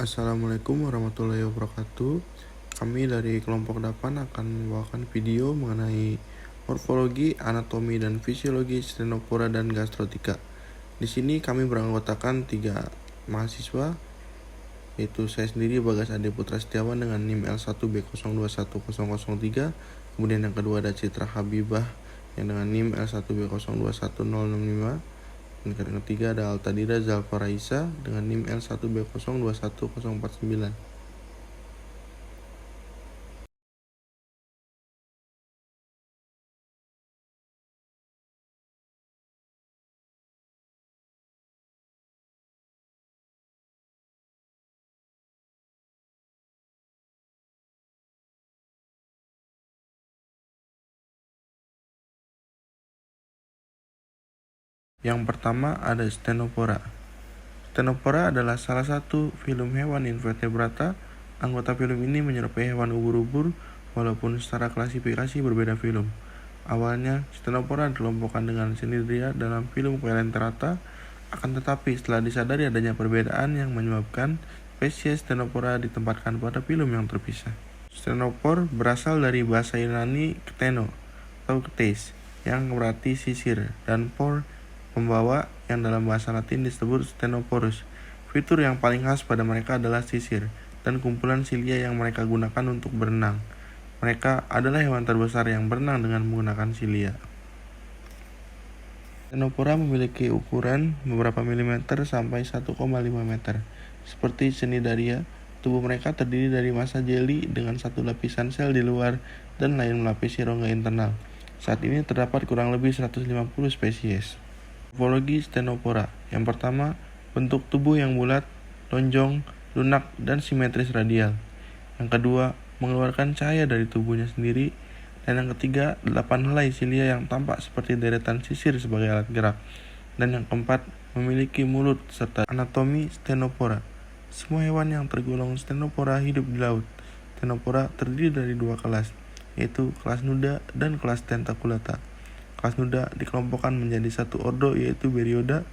Assalamualaikum warahmatullahi wabarakatuh. Kami dari kelompok 8 akan membawakan video mengenai morfologi, anatomi, dan fisiologi stenopora dan gastrotika. Di sini kami beranggotakan 3 mahasiswa, yaitu saya sendiri Bagas Ade Putra Setiawan dengan NIM L1B021003. Kemudian yang kedua ada Citra Habibah yang dengan NIM L1B021065. Dan yang ketiga ada Altadira Zalfa Raisa dengan NIM L1B021049. Yang pertama ada stenopora. Stenopora adalah salah satu filum hewan invertebrata. Anggota filum ini menyerupai hewan ubur-ubur, walaupun secara klasifikasi berbeda filum. Awalnya, stenopora dikelompokkan dengan Cnidria dalam filum Coelenterata, akan tetapi setelah disadari adanya perbedaan yang menyebabkan spesies stenopora ditempatkan pada filum yang terpisah. Stenopor berasal dari bahasa Yunani kteno atau ktes, yang berarti sisir, dan por pembawa yang dalam bahasa Latin disebut stenoporus. Fitur yang paling khas pada mereka adalah sisir dan kumpulan silia yang mereka gunakan untuk berenang. Mereka adalah hewan terbesar yang berenang dengan menggunakan silia. Stenopora memiliki ukuran beberapa milimeter sampai 1,5 meter. Seperti Cnidaria, tubuh mereka terdiri dari massa jeli dengan satu lapisan sel di luar dan lain melapisi rongga internal. Saat ini terdapat kurang lebih 150 spesies. Morfologi stenopora. Yang pertama, bentuk tubuh yang bulat, lonjong, lunak, dan simetris radial. Yang kedua, mengeluarkan cahaya dari tubuhnya sendiri. Dan yang ketiga, 8 helai silia yang tampak seperti deretan sisir sebagai alat gerak. Dan yang keempat, memiliki mulut serta anatomi stenopora. Semua hewan yang tergolong stenopora hidup di laut. Stenopora terdiri dari 2 kelas, yaitu kelas nuda dan kelas tentaculata. Kelas nuda dikelompokkan menjadi 1 ordo yaitu Berioda.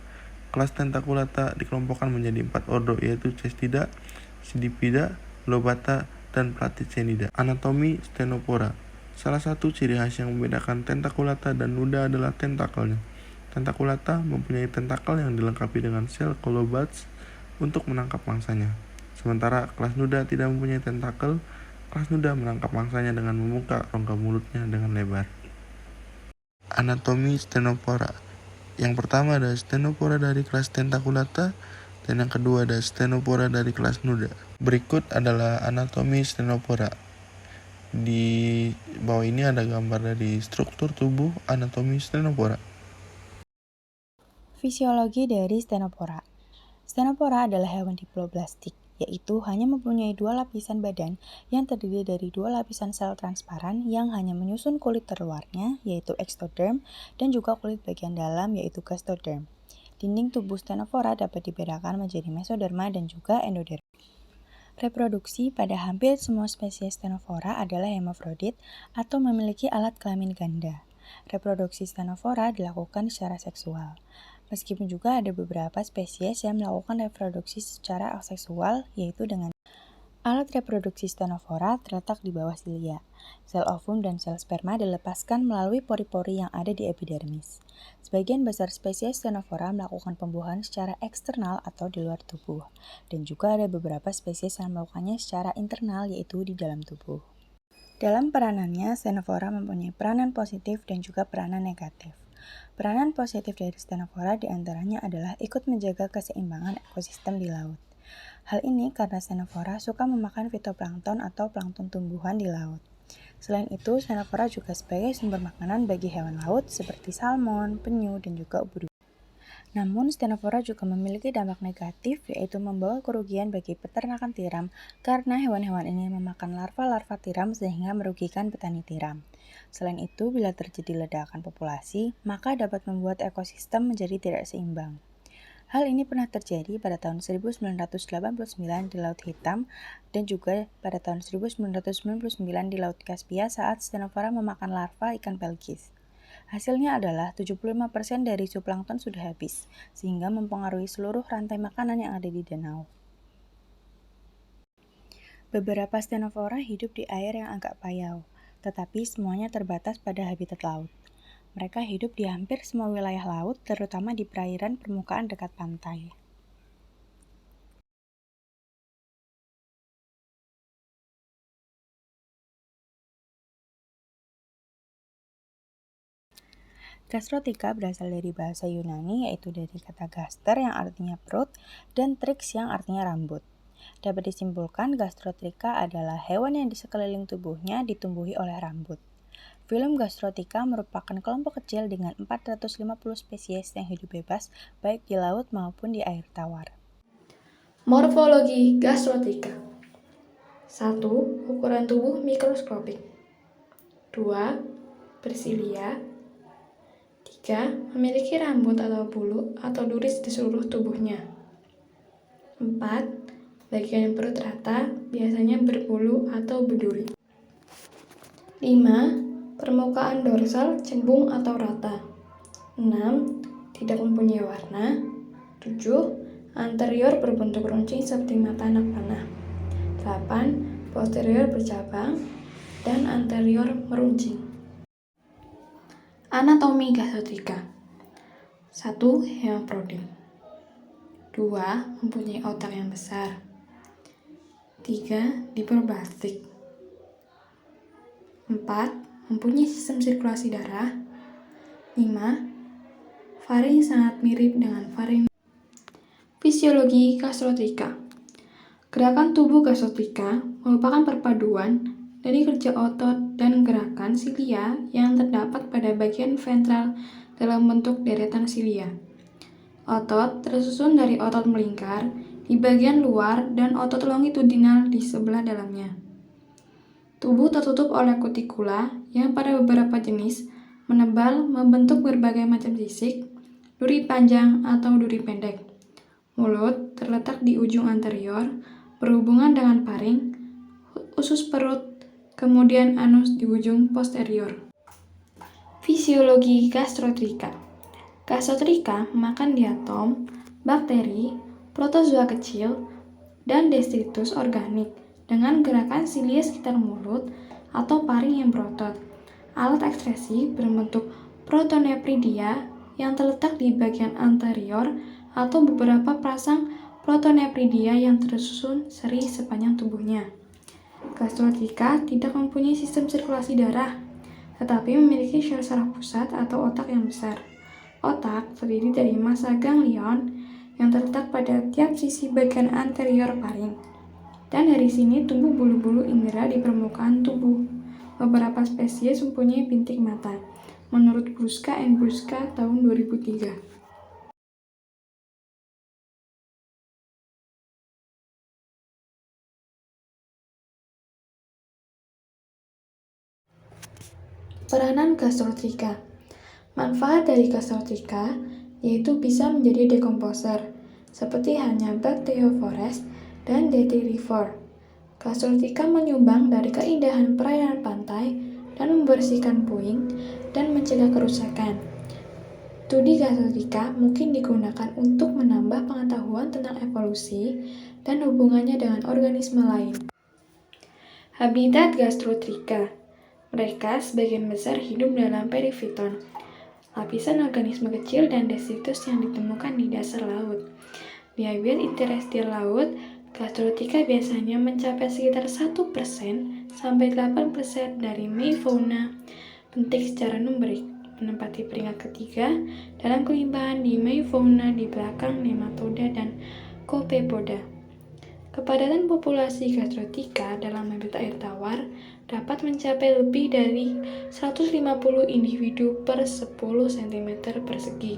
Kelas tentaculata dikelompokkan menjadi 4 ordo yaitu Cestida, Sidipida, Lobata, dan Platycenida. Anatomi stenopora. Salah satu ciri khas yang membedakan tentaculata dan nuda adalah tentakelnya. Tentaculata mempunyai tentakel yang dilengkapi dengan sel colobats untuk menangkap mangsanya. Sementara kelas nuda tidak mempunyai tentakel. Kelas nuda menangkap mangsanya dengan membuka rongga mulutnya dengan lebar. Anatomi stenopora. Yang pertama ada stenopora dari kelas tentaculata dan yang kedua ada stenopora dari kelas nuda. Berikut adalah anatomi stenopora. Di bawah ini ada gambar dari struktur tubuh anatomi stenopora. Fisiologi dari stenopora. Stenopora adalah hewan diploblastik, yaitu hanya mempunyai 2 lapisan badan yang terdiri dari 2 lapisan sel transparan yang hanya menyusun kulit terluarnya, yaitu ektoderm, dan juga kulit bagian dalam, yaitu gastoderm. Dinding tubuh stenopora dapat dibedakan menjadi mesoderma dan juga endoderma. Reproduksi pada hampir semua spesies stenopora adalah hermafrodit atau memiliki alat kelamin ganda. Reproduksi stenopora dilakukan secara seksual. Meskipun juga ada beberapa spesies yang melakukan reproduksi secara aseksual, yaitu dengan alat reproduksi stenopora terletak di bawah silia. Sel ovum dan sel sperma dilepaskan melalui pori-pori yang ada di epidermis. Sebagian besar spesies stenopora melakukan pembuahan secara eksternal atau di luar tubuh, dan juga ada beberapa spesies yang melakukannya secara internal, yaitu di dalam tubuh. Dalam peranannya, stenopora mempunyai peranan positif dan juga peranan negatif. Peranan positif dari stenopora diantaranya adalah ikut menjaga keseimbangan ekosistem di laut. Hal ini karena stenopora suka memakan fitoplankton atau plankton tumbuhan di laut. Selain itu, stenopora juga sebagai sumber makanan bagi hewan laut seperti salmon, penyu, dan juga ubur-ubur. Namun, stenopora juga memiliki dampak negatif, yaitu membawa kerugian bagi peternakan tiram karena hewan-hewan ini memakan larva-larva tiram sehingga merugikan petani tiram. Selain itu, bila terjadi ledakan populasi, maka dapat membuat ekosistem menjadi tidak seimbang. Hal ini pernah terjadi pada tahun 1989 di Laut Hitam dan juga pada tahun 1999 di Laut Kaspia saat stenopora memakan larva ikan pelgis. Hasilnya adalah 75% dari zooplankton sudah habis, sehingga mempengaruhi seluruh rantai makanan yang ada di danau. Beberapa stenofora hidup di air yang agak payau, tetapi semuanya terbatas pada habitat laut. Mereka hidup di hampir semua wilayah laut, terutama di perairan permukaan dekat pantai. Gastrotika berasal dari bahasa Yunani, yaitu dari kata gaster yang artinya perut dan trix yang artinya rambut. Dapat disimpulkan, gastrotrika adalah hewan yang di sekeliling tubuhnya ditumbuhi oleh rambut. Filum gastrotika merupakan kelompok kecil dengan 450 spesies yang hidup bebas baik di laut maupun di air tawar. Morfologi gastrotika. 1. Ukuran tubuh mikroskopik. 2. Bersilia. 3. Memiliki rambut atau bulu atau duri di seluruh tubuhnya. 4. Bagian perut rata, biasanya berbulu atau berduri. 5. Permukaan dorsal cembung atau rata. 6. Tidak mempunyai warna. 7. Anterior berbentuk runcing seperti mata anak panah. 8. Posterior bercabang dan anterior meruncing. Anatomi gastrotrika. 1. Hemaprodit. 2. Mempunyai otak yang besar. 3. Diproblastik. 4. Mempunyai sistem sirkulasi darah. 5. Faring sangat mirip dengan faring. Fisiologi gastrotrika. Gerakan tubuh gastrotrika merupakan perpaduan dari kerja otot dan gerakan silia yang terdapat pada bagian ventral dalam bentuk deretan silia. Otot tersusun dari otot melingkar di bagian luar dan otot longitudinal di sebelah dalamnya. Tubuh tertutup oleh kutikula yang pada beberapa jenis menebal membentuk berbagai macam sisik, duri panjang atau duri pendek. Mulut terletak di ujung anterior, berhubungan dengan faring, usus perut, kemudian anus di ujung posterior. Fisiologi gastrotrika. Gastrotrika memakan diatom, bakteri, protozoa kecil, dan detritus organik dengan gerakan silia sekitar mulut atau paring yang berotot. Alat ekskresi berbentuk protonephridia yang terletak di bagian anterior atau beberapa pasang protonephridia yang tersusun seri sepanjang tubuhnya. Gastrotrika tidak mempunyai sistem sirkulasi darah, tetapi memiliki sel saraf pusat atau otak yang besar. Otak terdiri dari massa ganglion yang terletak pada tiap sisi bagian anterior paring. Dan dari sini tumbuh bulu-bulu indera di permukaan tubuh. Beberapa spesies mempunyai bintik mata, menurut Brusca and Brusca tahun 2003. Peranan gastrotrika. Manfaat dari gastrotrika yaitu bisa menjadi dekomposer, seperti halnya Bacterophores dan Detritivore. Gastrotrika menyumbang dari keindahan perairan pantai dan membersihkan puing dan mencegah kerusakan. Studi gastrotrika mungkin digunakan untuk menambah pengetahuan tentang evolusi dan hubungannya dengan organisme lain. Habitat gastrotrika. Mereka sebagian besar hidup dalam perifiton, lapisan organisme kecil dan detritus yang ditemukan di dasar laut. Di habitat interestial laut, gastrotrika biasanya mencapai sekitar 1% sampai 8% dari meifauna penting secara numerik, menempati peringkat ketiga dalam kelimpahan di meifauna di belakang nematoda dan copepoda. Kepadatan populasi gastrotrika dalam habitat air tawar dapat mencapai lebih dari 150 individu per 10 cm persegi,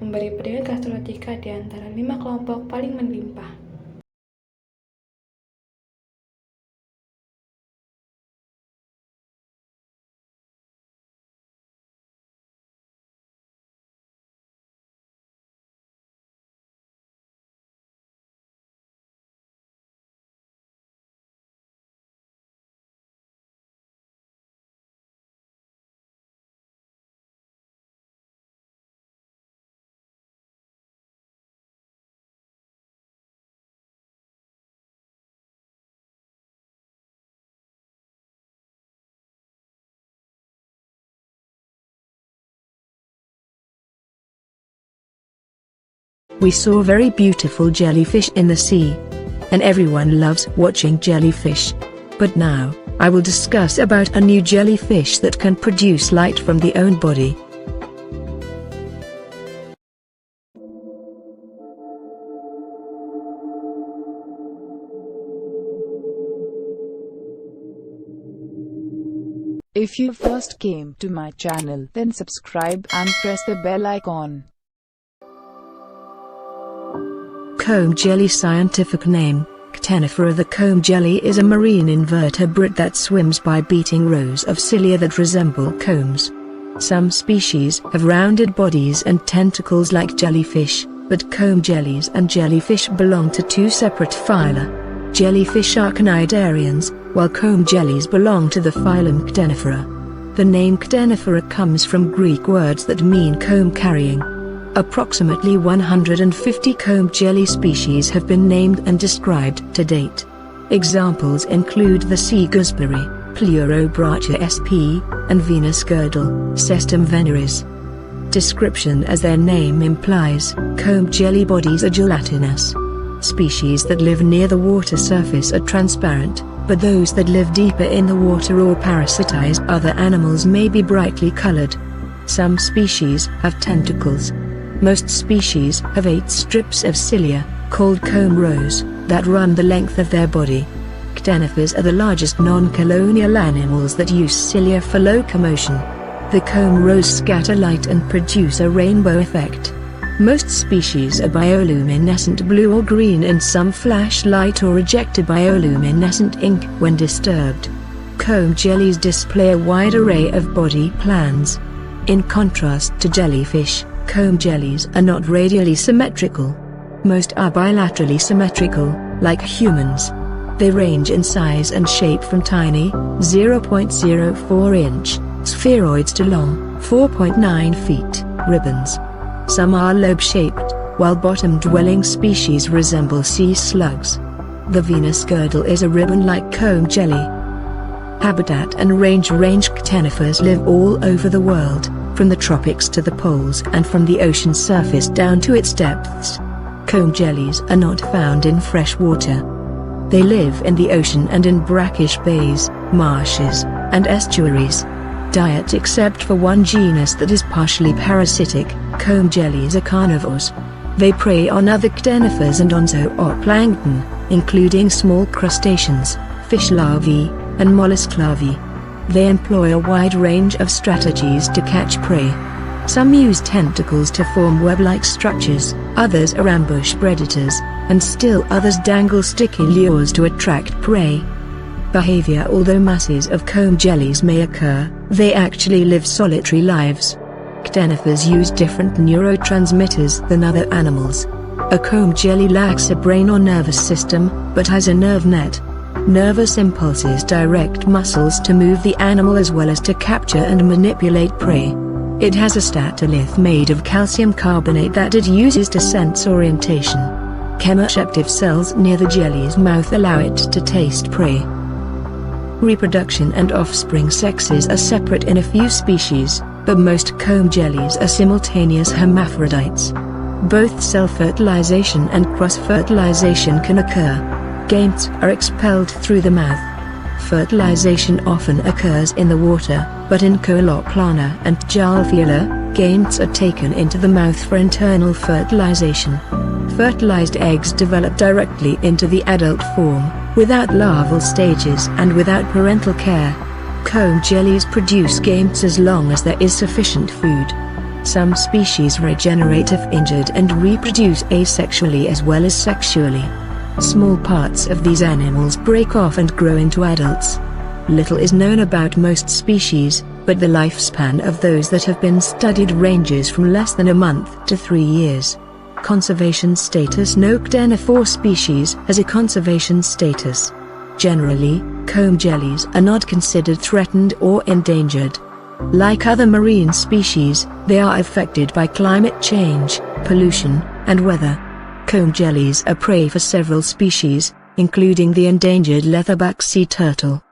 memberi peringkat gastrotrika di antara 5 kelompok paling melimpah. We saw very beautiful jellyfish in the sea. And everyone loves watching jellyfish. But now, I will discuss about a new jellyfish that can produce light from the own body. If you first came to my channel, then subscribe and press the bell icon. Comb jelly. Scientific name, Ctenophora. The comb jelly is a marine invertebrate that swims by beating rows of cilia that resemble combs. Some species have rounded bodies and tentacles like jellyfish, but comb jellies and jellyfish belong to two separate phyla. Jellyfish are cnidarians, while comb jellies belong to the phylum Ctenophora. The name Ctenophora comes from Greek words that mean comb-carrying. Approximately 150 comb jelly species have been named and described to date. Examples include the sea gooseberry, Pleurobrachia sp., and Venus girdle, Cestum veneris. Description: as their name implies, comb jelly bodies are gelatinous. Species that live near the water surface are transparent, but those that live deeper in the water or parasitize other animals may be brightly colored. Some species have tentacles. Most species have 8 strips of cilia, called comb rows, that run the length of their body. Ctenophores are the largest non-colonial animals that use cilia for locomotion. The comb rows scatter light and produce a rainbow effect. Most species are bioluminescent blue or green, and some flash light or eject a bioluminescent ink when disturbed. Comb jellies display a wide array of body plans. In contrast to jellyfish, comb jellies are not radially symmetrical. Most are bilaterally symmetrical, like humans. They range in size and shape from tiny, 0.04-inch, spheroids to long, 4.9 feet, ribbons. Some are lobe-shaped, while bottom-dwelling species resemble sea slugs. The Venus girdle is a ribbon-like comb jelly. Habitat and range. Ctenophores live all over the world, from the tropics to the poles and from the ocean surface down to its depths. Comb jellies are not found in fresh water. They live in the ocean and in brackish bays, marshes, and estuaries. Diet: except for one genus that is partially parasitic, comb jellies are carnivores. They prey on other ctenophores and on zooplankton, including small crustaceans, fish larvae, and mollusk larvae. They employ a wide range of strategies to catch prey. Some use tentacles to form web-like structures, others are ambush predators, and still others dangle sticky lures to attract prey. Behavior: although masses of comb jellies may occur, they actually live solitary lives. Ctenophores use different neurotransmitters than other animals. A comb jelly lacks a brain or nervous system, but has a nerve net. Nervous impulses direct muscles to move the animal as well as to capture and manipulate prey. It has a statolith made of calcium carbonate that it uses to sense orientation. Chemoreceptive cells near the jelly's mouth allow it to taste prey. Reproduction and offspring sexes are separate in a few species, but most comb jellies are simultaneous hermaphrodites. Both self-fertilization and cross-fertilization can occur. Gametes are expelled through the mouth. Fertilization often occurs in the water, but in Coeloplana and Jalfila, gametes are taken into the mouth for internal fertilization. Fertilized eggs develop directly into the adult form, without larval stages and without parental care. Comb jellies produce gametes as long as there is sufficient food. Some species regenerate if injured and reproduce asexually as well as sexually. Small parts of these animals break off and grow into adults. Little is known about most species, but the lifespan of those that have been studied ranges from less than a month to 3 years. Conservation status: no ctenophore species has a conservation status. Generally, comb jellies are not considered threatened or endangered. Like other marine species, they are affected by climate change, pollution, and weather. Comb jellies are prey for several species, including the endangered leatherback sea turtle.